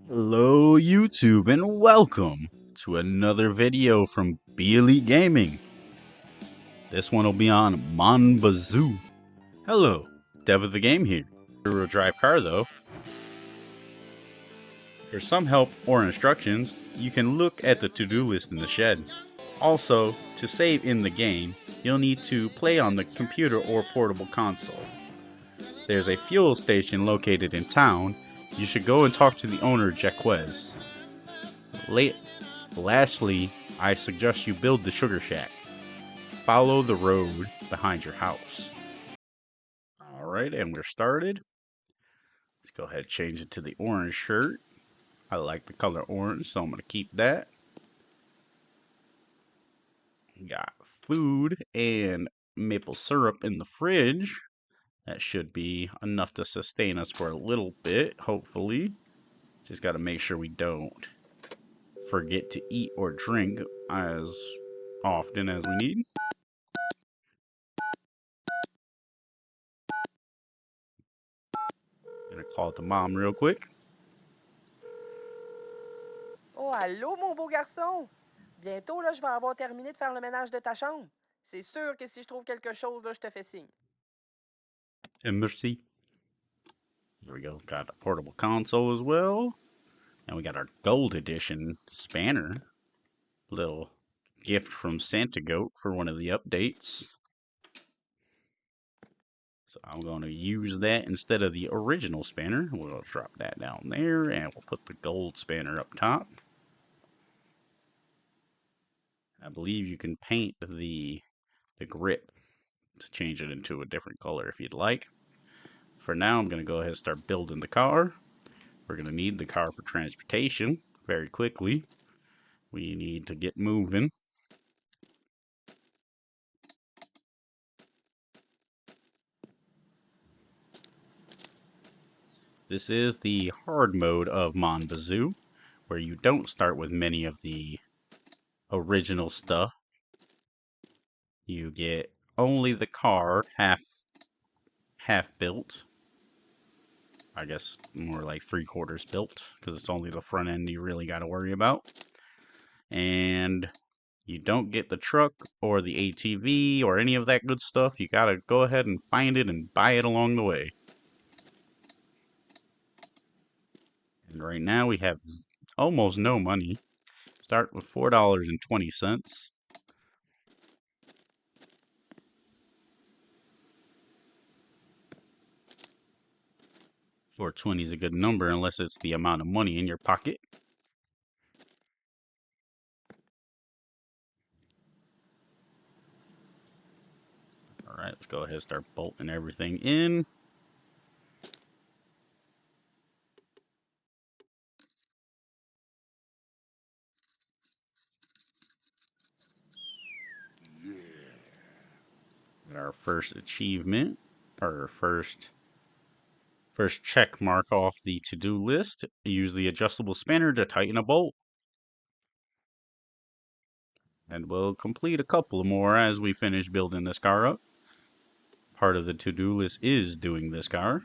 Hello YouTube and welcome to another video from Elite Gaming. This one will be on Mon Bazou. Hello, Dev of the game here. Rear-wheel drive car though. For some help or instructions, you can look at the to-do list in the shed. Also, to save in the game, you'll need to play on the computer or portable console. There's a fuel station located in town. You should go and talk to the owner, Jaquez. Lastly, I suggest you build the sugar shack. Follow the road behind your house. Alright, and we're started. Let's go ahead and change it to the orange shirt. I like the color orange, so I'm going to keep that. Got food and maple syrup in the fridge. That should be enough to sustain us for a little bit, hopefully. Just got to make sure we don't forget to eat or drink as often as we need. Gonna call it the mom real quick. Oh, allô, mon beau garçon! Bientôt, là, je vais avoir terminé de faire le ménage de ta chambre. C'est sûr que si je trouve quelque chose, là, je te fais signe. Embassy. Here we go. Got a portable console as well. And we got our gold edition spanner. Little gift from Santa Goat for one of the updates. So I'm going to use that instead of the original spanner. We'll drop that down there and we'll put the gold spanner up top. I believe you can paint the grip to change it into a different color if you'd like. For now, I'm going to go ahead and start building the car. We're going to need the car for transportation very quickly. We need to get moving. This is the hard mode of Mon Bazou, where you don't start with many of the original stuff. You get only the car half built. I guess more like 3/4 built, because it's only the front end you really got to worry about. And you don't get the truck or the ATV or any of that good stuff. You got to go ahead and find it and buy it along the way. And right now we have almost no money. Start with $4.20. 420 is a good number unless it's the amount of money in your pocket. Alright, let's go ahead and start bolting everything in. Our first achievement, our first check mark off the to-do list. Use the adjustable spanner to tighten a bolt. And we'll complete a couple more as we finish building this car up. Part of the to-do list is doing this car.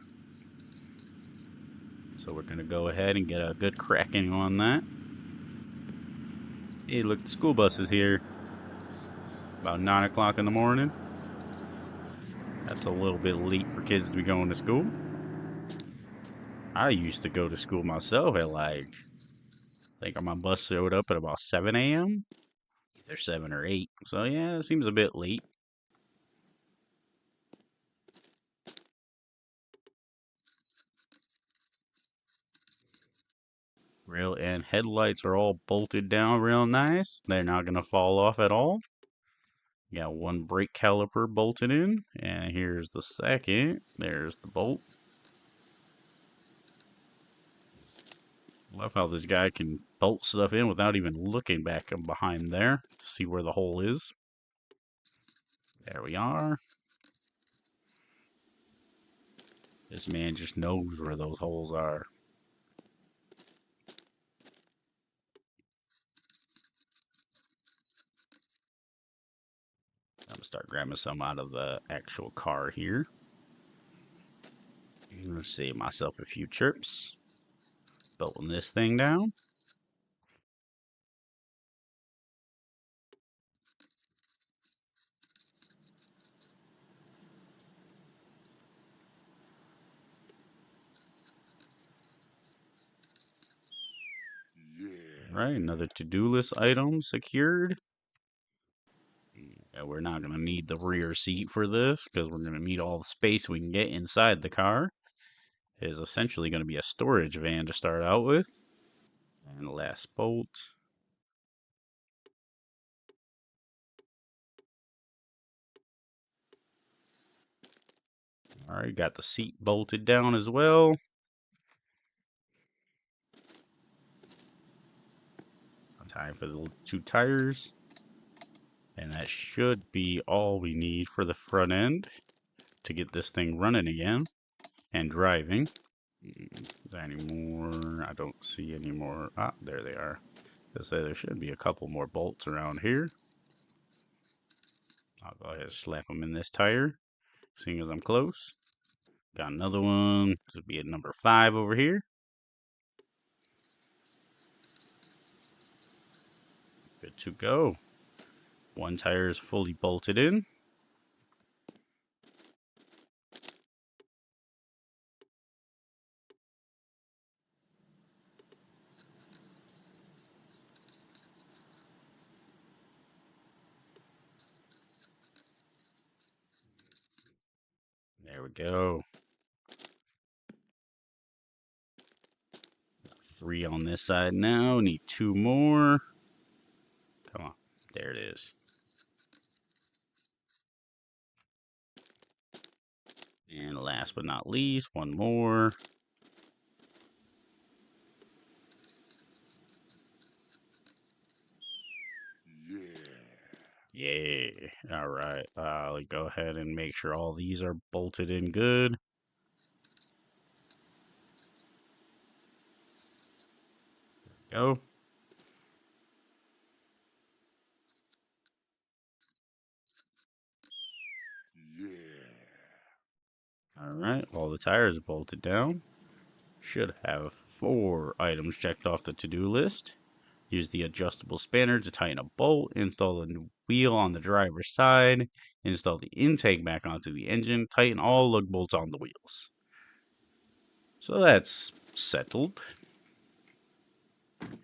So we're going to go ahead and get a good cracking on that. Hey, look, the school bus is here. About 9 o'clock in the morning. That's a little bit late for kids to be going to school. I used to go to school myself at I think my bus showed up at about 7 a.m. Either 7 or 8. So yeah, it seems a bit late. Real and headlights are all bolted down real nice. They're not going to fall off at all. Got one brake caliper bolted in, and here's the second. There's the bolt. Love how this guy can bolt stuff in without even looking back and behind there to see where the hole is. There we are. This man just knows where those holes are. I'm gonna start grabbing some out of the actual car here. I'm gonna save myself a few trips. Bolting this thing down. All right, another to-do list item secured. We're not going to need the rear seat for this because we're going to need all the space we can get inside the car. It is essentially going to be a storage van to start out with. And the last bolt. All right, got the seat bolted down as well. Time for the 2 tires. And that should be all we need for the front end to get this thing running again and driving. Is there any more? I don't see any more. Ah, there they are. I say there should be a couple more bolts around here. I'll go ahead and slap them in this tire, seeing as I'm close. Got another one. This would be at number 5 over here. Good to go. One tire is fully bolted in. There we go. 3 on this side now. Need 2 more. Come on. There it is. And last but not least, one more. Yeah. All right. I'll go ahead and make sure all these are bolted in good. Go. All right. All the tires are bolted down. Should have 4 items checked off the to-do list. Use the adjustable spanner to tighten a bolt, install a new wheel on the driver's side, install the intake back onto the engine, tighten all lug bolts on the wheels. So that's settled,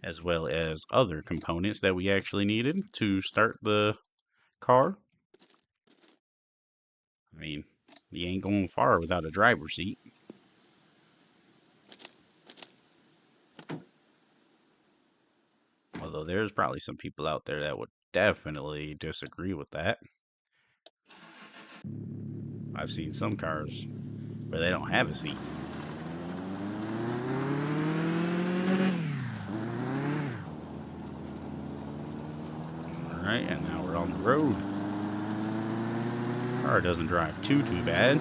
as well as other components that we actually needed to start the car. I mean, you ain't going far without a driver's seat. Although there's probably some people out there that would definitely disagree with that. I've seen some cars where they don't have a seat. Alright, and now we're on the road. Car doesn't drive too bad.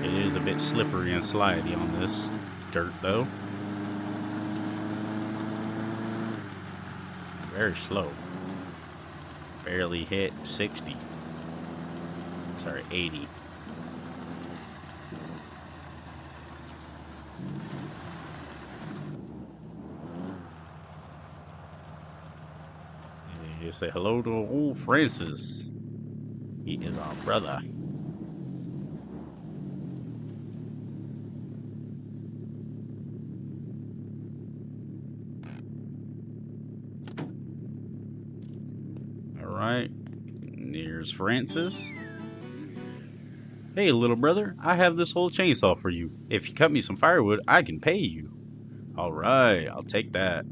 It is a bit slippery and slidey on this dirt though. Very slow. Barely hit 60. Sorry, 80. You say hello to old Francis. He is our brother. Alright. Here's Francis. Hey, little brother, I have this whole chainsaw for you. If you cut me some firewood, I can pay you. Alright, I'll take that.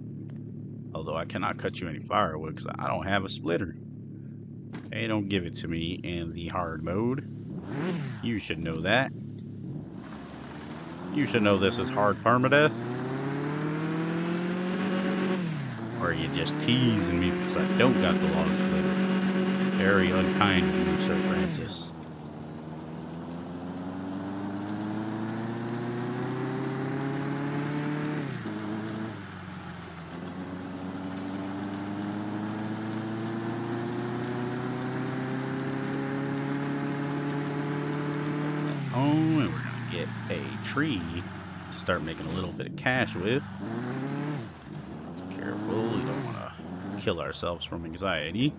Although I cannot cut you any firewood because I don't have a splitter. Hey, don't give it to me in the hard mode. You should know that. You should know this is hard permadeath. Or are you just teasing me because I don't got the log splitter? Very unkind of you, Sir Francis. And we're gonna get a tree to start making a little bit of cash with. Be careful, we don't want to kill ourselves from anxiety.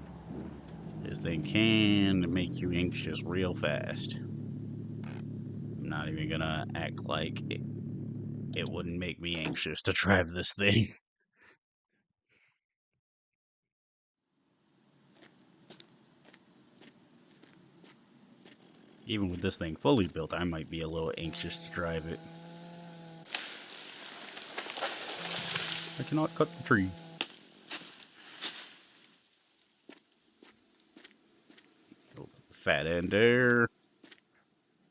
This thing can make you anxious real fast. I'm not even gonna act like it wouldn't make me anxious to drive this thing. Even with this thing fully built, I might be a little anxious to drive it. I cannot cut the tree. Fat end there.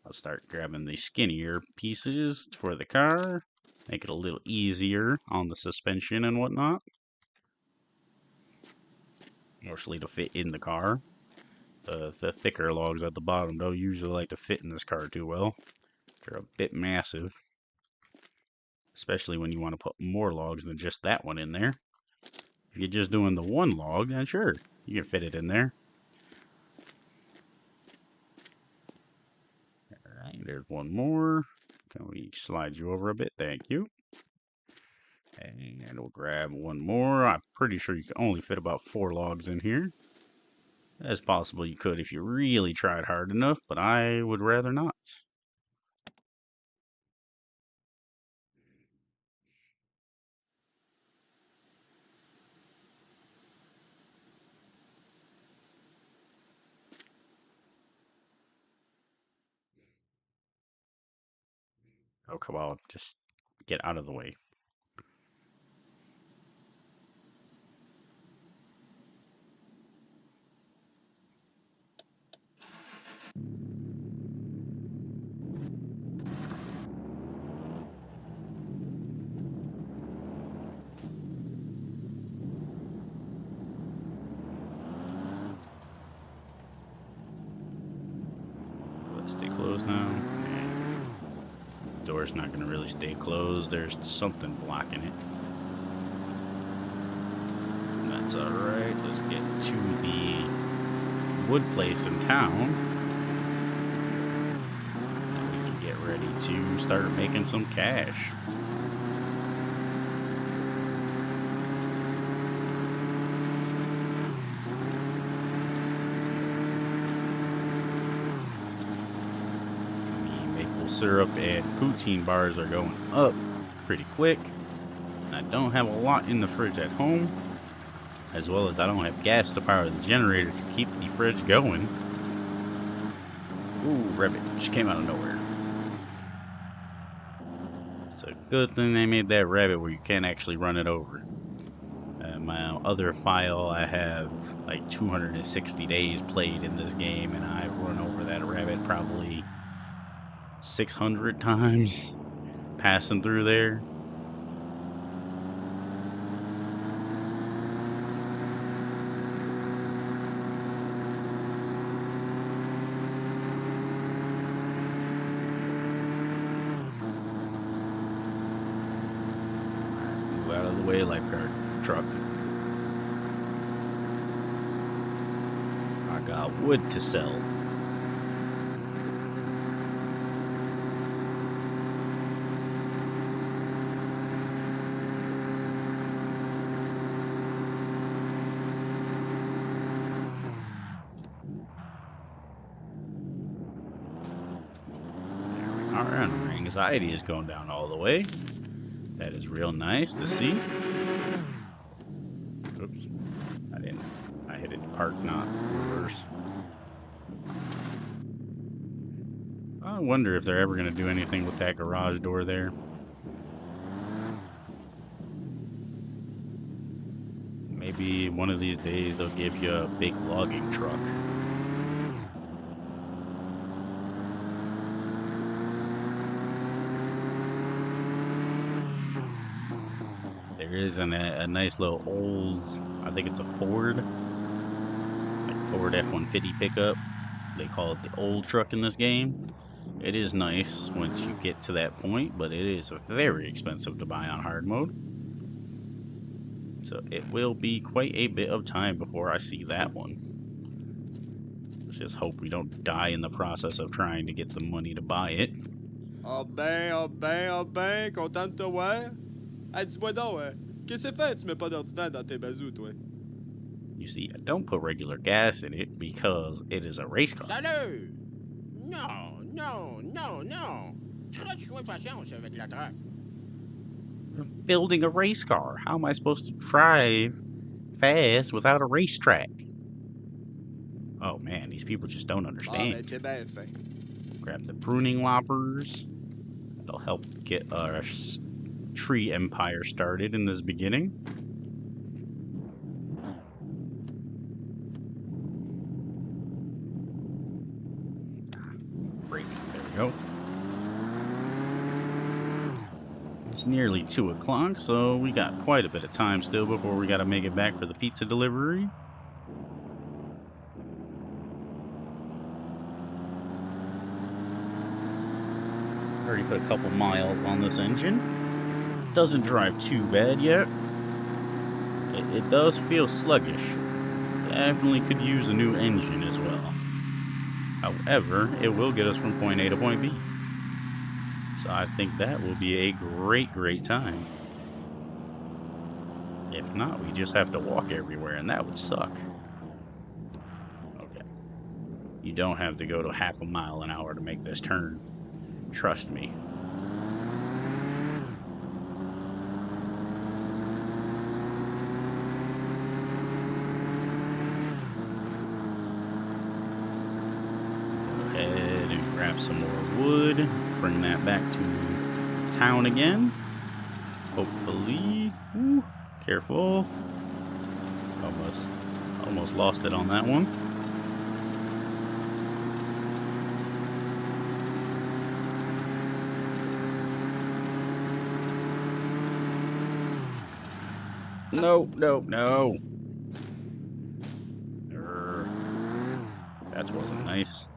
I'll start grabbing the skinnier pieces for the car. Make it a little easier on the suspension and whatnot. Mostly to fit in the car. The thicker logs at the bottom don't usually like to fit in this car too well. They're a bit massive. Especially when you want to put more logs than just that one in there. If you're just doing the one log, then sure, you can fit it in there. Alright, there's one more. Can we slide you over a bit? Thank you. And we'll grab one more. I'm pretty sure you can only fit about 4 logs in here. It's possible you could if you really tried hard enough, but I would rather not. Oh, come on, just get out of the way. Let's stay closed now. Door's not going to really stay closed. There's something blocking it. That's alright. Let's get to the wood place in town. And we can get ready to start making some cash. Syrup and poutine bars are going up pretty quick. I don't have a lot in the fridge at home, as well as I don't have gas to power the generator to keep the fridge going. Ooh, rabbit just came out of nowhere. It's a good thing they made that rabbit where you can't actually run it over. My other file, I have like 260 days played in this game, and I've run over that rabbit probably 600 times passing through there. Move out of the way, lifeguard truck. I got wood to sell. Our anxiety is going down all the way. That is real nice to see. Oops. I hit it park, not reverse. I wonder if they're ever going to do anything with that garage door there. Maybe one of these days they'll give you a big logging truck. There is a nice little old, I think it's a Ford, like Ford F-150 pickup. They call it the old truck in this game. It is nice once you get to that point, but it is very expensive to buy on hard mode. So it will be quite a bit of time before I see that one. Let's just hope we don't die in the process of trying to get the money to buy it. Ah ben, ah ben, ah ben, content de te voir. Ah, dis-moi donc, qu'est-ce que fait tu mets pas d'ordinaire dans tes bazous, toi? You see, I don't put regular gas in it because it is a race car. Salut! Non, non, non, non. Feras-tu patience avec la traque? I'm building a race car. How am I supposed to drive fast without a racetrack? Oh man, these people just don't Ah understand. ben, t'es bien fin. Grab the pruning loppers. That'll help get our tree empire started in this beginning. Break. There we go. It's nearly 2 o'clock, so we got quite a bit of time still before we gotta make it back for the pizza delivery. Already put a couple miles on this engine. Doesn't drive too bad yet. It does feel sluggish. Definitely could use a new engine as well. However, it will get us from point A to point B. So I think that will be a great time. If not, we just have to walk everywhere, and that would suck. Okay. You don't have to go to half a mile an hour to make this turn. Trust me. Go ahead and grab some more wood. Bring that back to town again. Hopefully. Ooh, careful. Almost lost it on that one. No. That wasn't nice.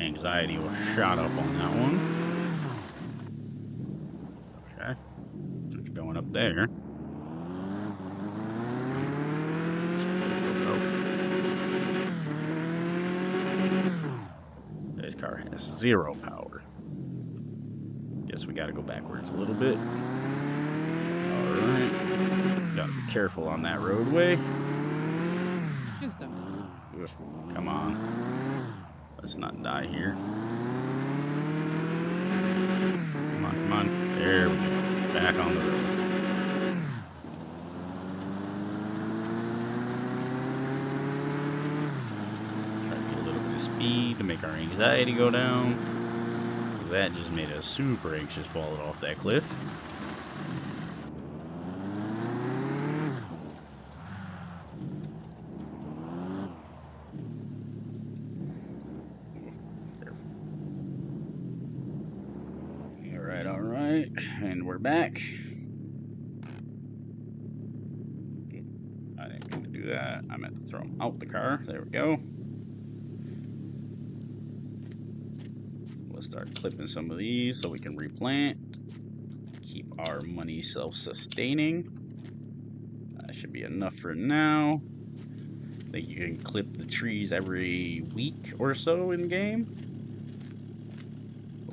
Anxiety was shot up on that one. Okay. Just going up there. This car has 0 power. Guess we gotta go backwards a little bit. Alright. Gotta be careful on that roadway. Ugh, come on. Let's not die here. Come on. There we go. Back on the road. Try to get a little bit of speed to make our anxiety go down. That just made us super anxious falling off that cliff. Alright. And we're back. I didn't mean to do that. I meant to throw them out the car. There we go. We'll start clipping some of these so we can replant. Keep our money self-sustaining. That should be enough for now. I think you can clip the trees every week or so in game.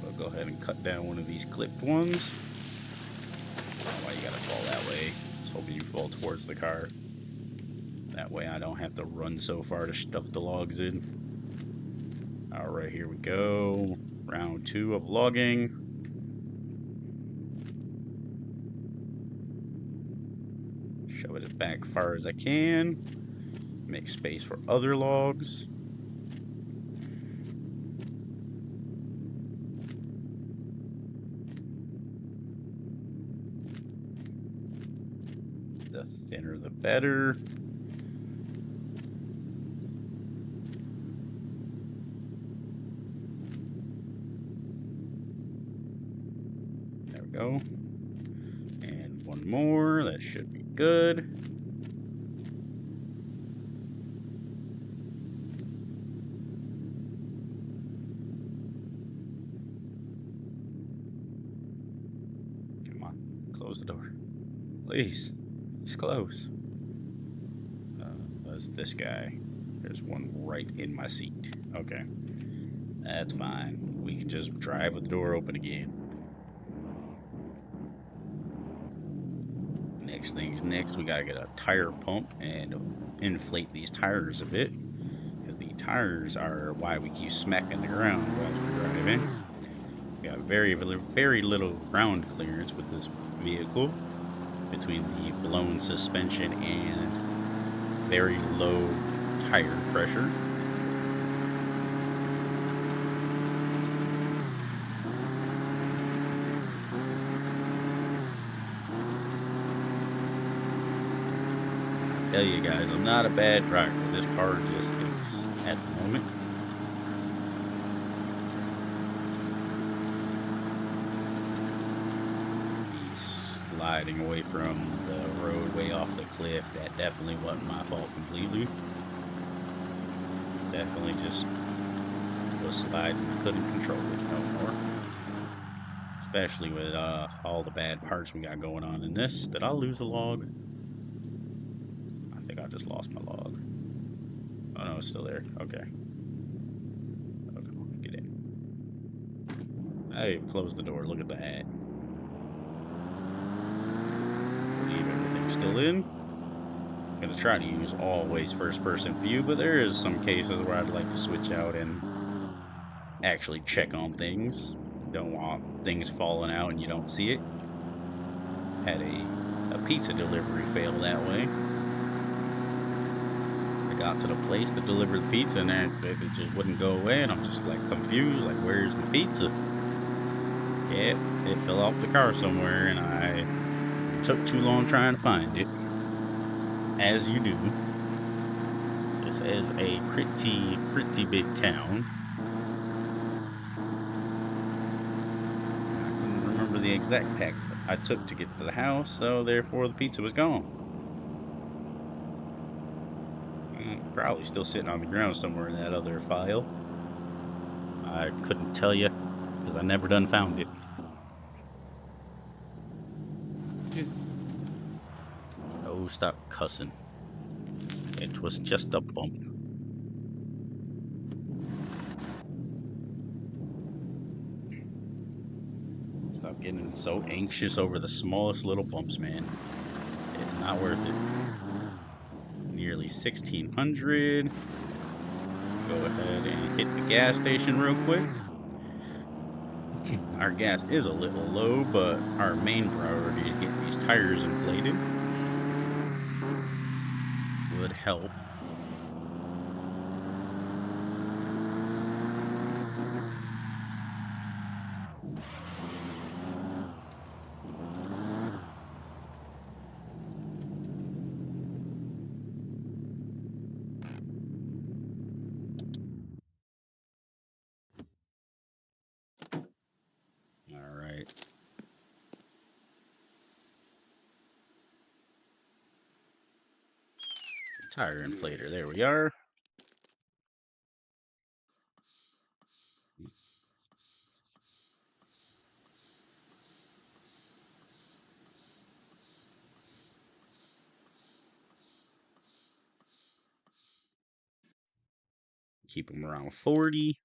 We'll go ahead and cut down one of these clipped ones. I don't know why you gotta fall that way. I was hoping you fall towards the car. That way I don't have to run so far to stuff the logs in. Alright, here we go. Round 2 of logging. Shove it as back far as I can. Make space for other logs. The thinner the better. There we go. And one more. That should be good. Come on. Close the door. Please. It's close. That's this guy. There's one right in my seat. Okay. That's fine. We can just drive with the door open again. Next thing's next, we gotta get a tire pump and inflate these tires a bit. Because the tires are why we keep smacking the ground while we're driving. We got very little ground clearance with this vehicle between the blown suspension and very low tire pressure. I tell you guys, I'm not a bad driver. This car just stinks at the moment. He's sliding away from the roadway off the cliff. That definitely wasn't my fault completely. Definitely just was sliding, couldn't control it no more. Especially with all the bad parts we got going on in this. Did I lose a log? I think I just lost my log. Oh no, it's still there. Okay. Okay, get in. Hey, close the door. Look at that. Leave everything still in. I'm gonna try to use always first person view, but there is some cases where I'd like to switch out and actually check on things. Don't want things falling out and you don't see it. Had a pizza delivery fail that way. I got to the place to deliver the pizza and it just wouldn't go away, and I'm just like confused, like where's my pizza? Yep, it fell off the car somewhere and I took too long trying to find it. As you do. This is a pretty big town. I couldn't remember the exact path I took to get to the house, so therefore the pizza was gone. Probably still sitting on the ground somewhere in that other file. I couldn't tell you, because I never done found it. Oh, stop cussing. It was just a bump. Stop getting so anxious over the smallest little bumps, man. It's not worth it. Nearly 1600. Go ahead and hit the gas station real quick. Our gas is a little low, but our main priority is getting these tires inflated. Would help. All right. Tire inflator, there we are. Keep them around 40.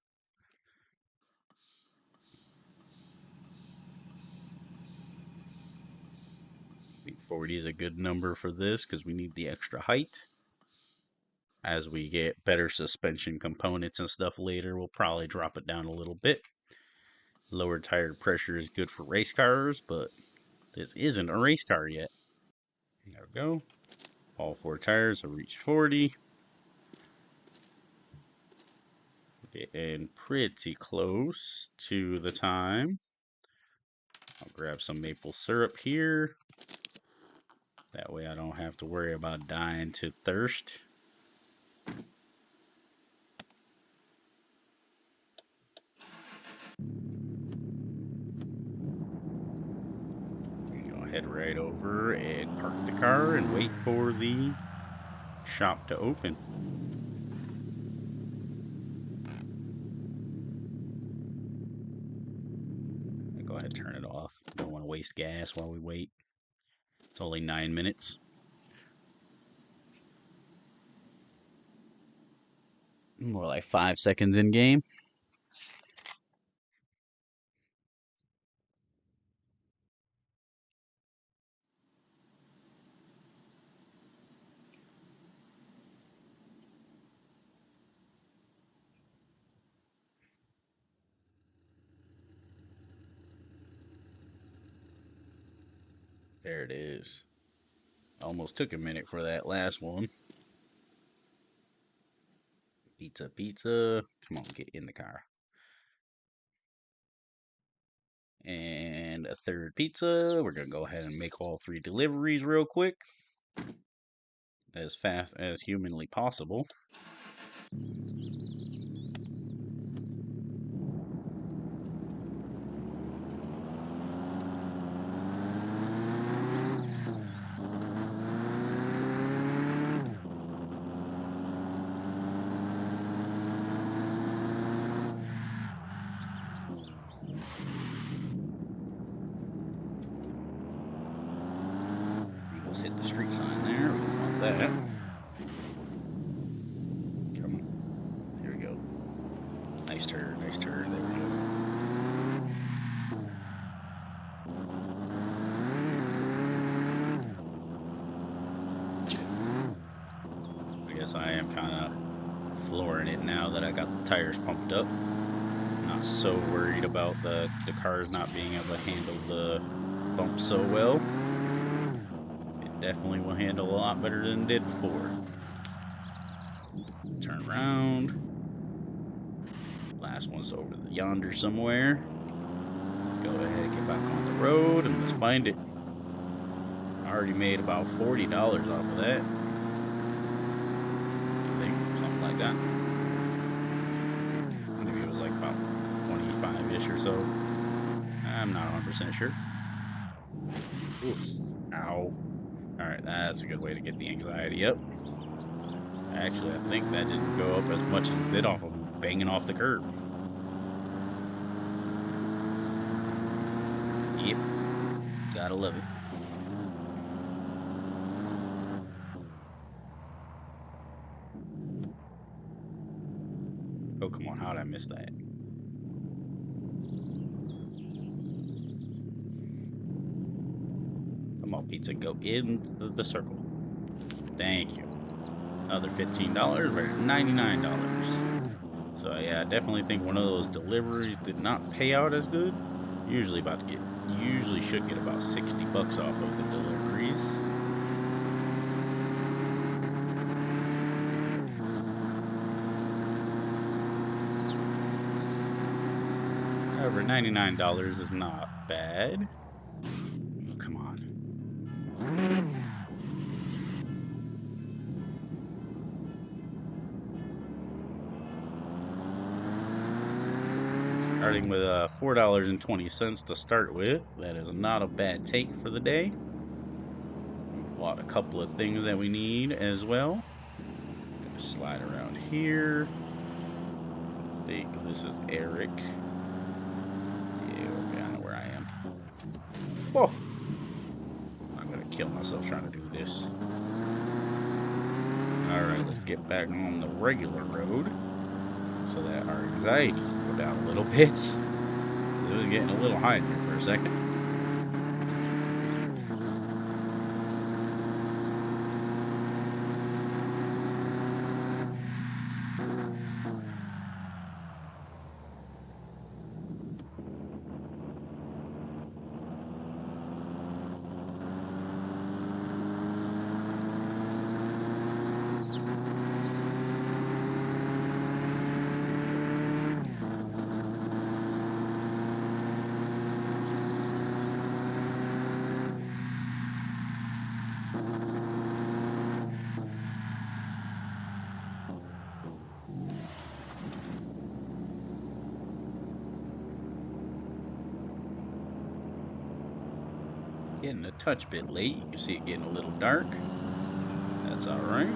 I think 40 is a good number for this because we need the extra height. As we get better suspension components and stuff later, we'll probably drop it down a little bit. Lower tire pressure is good for race cars, but this isn't a race car yet. There we go. All 4 tires have reached 40. Getting pretty close to the time. I'll grab some maple syrup here. That way I don't have to worry about dying to thirst. Go head right over and park the car and wait for the shop to open. Go ahead and turn it off. Don't want to waste gas while we wait. It's only 9 minutes. More like 5 seconds in game. There it is. Almost took a minute for that last one. Pizza, pizza. Come on, get in the car. And a third pizza. We're going to go ahead and make all 3 deliveries real quick. As fast as humanly possible. Almost hit the street sign there. We don't want that. Come on. Here we go. Nice turn, nice turn. There we go. I guess I am kind of flooring it now that I got the tires pumped up. Not so worried about the cars not being able to handle the bump so well. It definitely will handle a lot better than it did before. Turn around. Last one's over yonder somewhere. Go ahead, get back on the road, and let's find it. I already made about $40 off of that. I think, something like that. Maybe it was like about 25-ish or so. I'm not 100% sure. Oof. Ow. Alright, that's a good way to get the anxiety up. Actually, I think that didn't go up as much as it did off of banging off the curb. Yep. Gotta love it. Oh, come on. How did I miss that? Come on, pizza. Go in the circle. Thank you. Another $15. We're at $99. So, yeah, I definitely think one of those deliveries did not pay out as good. Usually should get about 60 bucks off of the deliveries. However, $99 is not bad. Oh, come on. Starting with $4.20 to start with. That is not a bad take for the day. We've bought a couple of things that we need as well. Gonna slide around here. I think this is Eric. Yeah, okay, I know where I am. Whoa! I'm gonna kill myself trying to do this. Alright, let's get back on the regular road so that our anxiety can go down a little bit. It was getting a little high there for a second. Getting a touch bit late. You can see it getting a little dark. That's alright.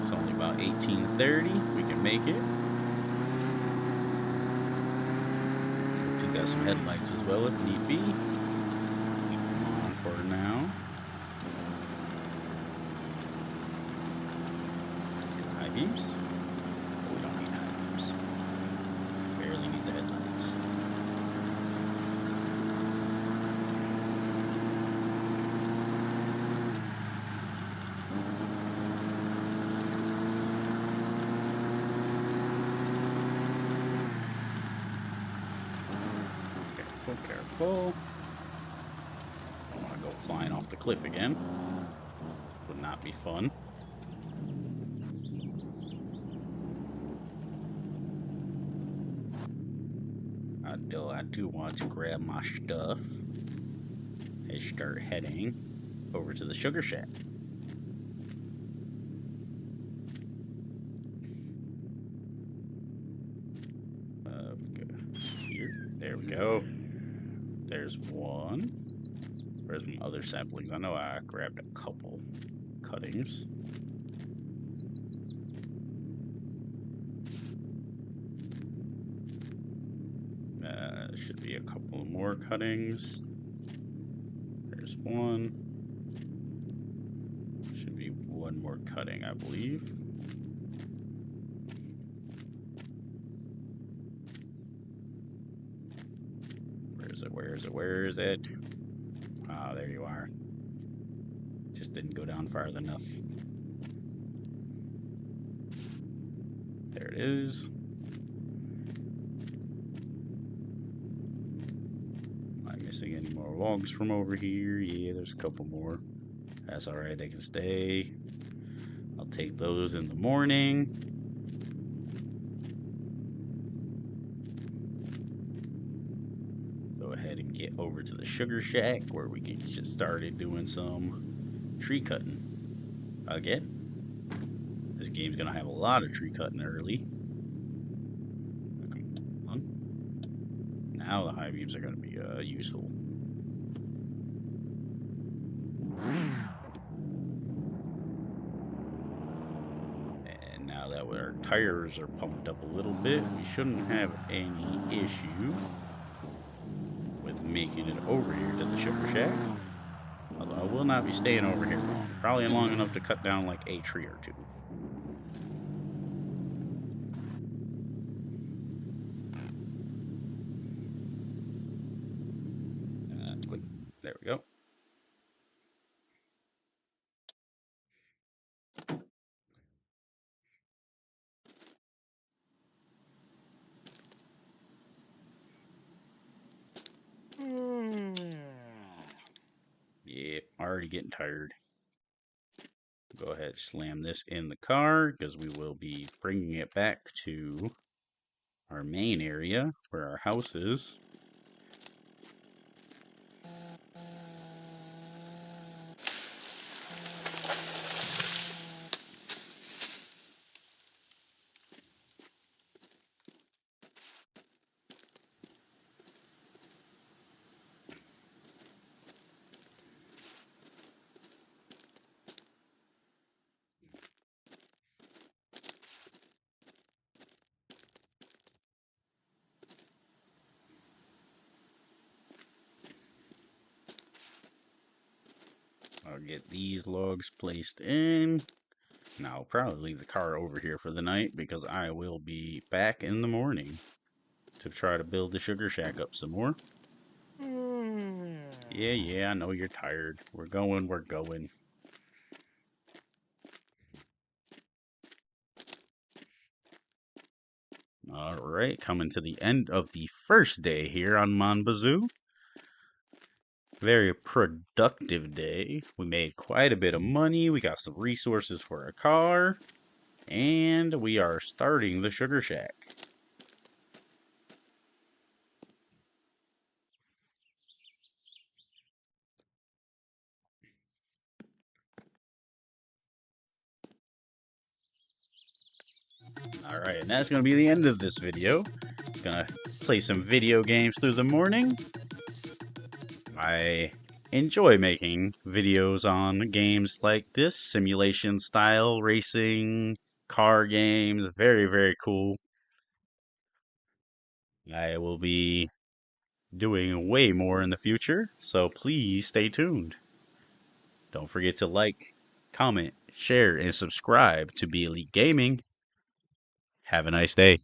It's only about 18:30. We can make it. We got some headlights as well if need be. Keep them on for now. High beams. Oh, we don't need high beams. Barely need the headlights. careful. Don't want to go flying off the cliff again. Would not be fun. I do want to grab my stuff and start heading over to the sugar shack. Here, there we go. There's one. Where's my other saplings? I know I grabbed a couple cuttings. Should be a couple more cuttings. There's one. Should be one more cutting, I believe. Where is it? Ah, there you are. Just didn't go down far enough. There it is. Am I missing any more logs from over here? Yeah, there's a couple more. That's alright, they can stay. I'll take those in the morning. Go ahead and get over to the sugar shack where we can get started doing some tree cutting. Again, this game's gonna have a lot of tree cutting early. Come on. Now the high beams are gonna be useful. And now that our tires are pumped up a little bit, we shouldn't have any issue with making it over here to the sugar shack. Although I will not be staying over here long. Probably long enough to cut down like a tree or two. Click. There we go. Yeah, already getting tired. Go ahead, slam this in the car because we will be bringing it back to our main area where our house is. I'll get these logs placed in. Now I'll probably leave the car over here for the night because I will be back in the morning to try to build the sugar shack up some more. Yeah, I know you're tired. We're going. Alright, coming to the end of the first day here on Mon Bazou. Very productive day. We made quite a bit of money. We got some resources for a car. And we are starting the sugar shack. Alright, and that's going to be the end of this video. Gonna play some video games through the morning. I enjoy making videos on games like this, simulation style racing, car games, very, very cool. I will be doing way more in the future, so please stay tuned. Don't forget to like, comment, share, and subscribe to Be Elite Gaming. Have a nice day.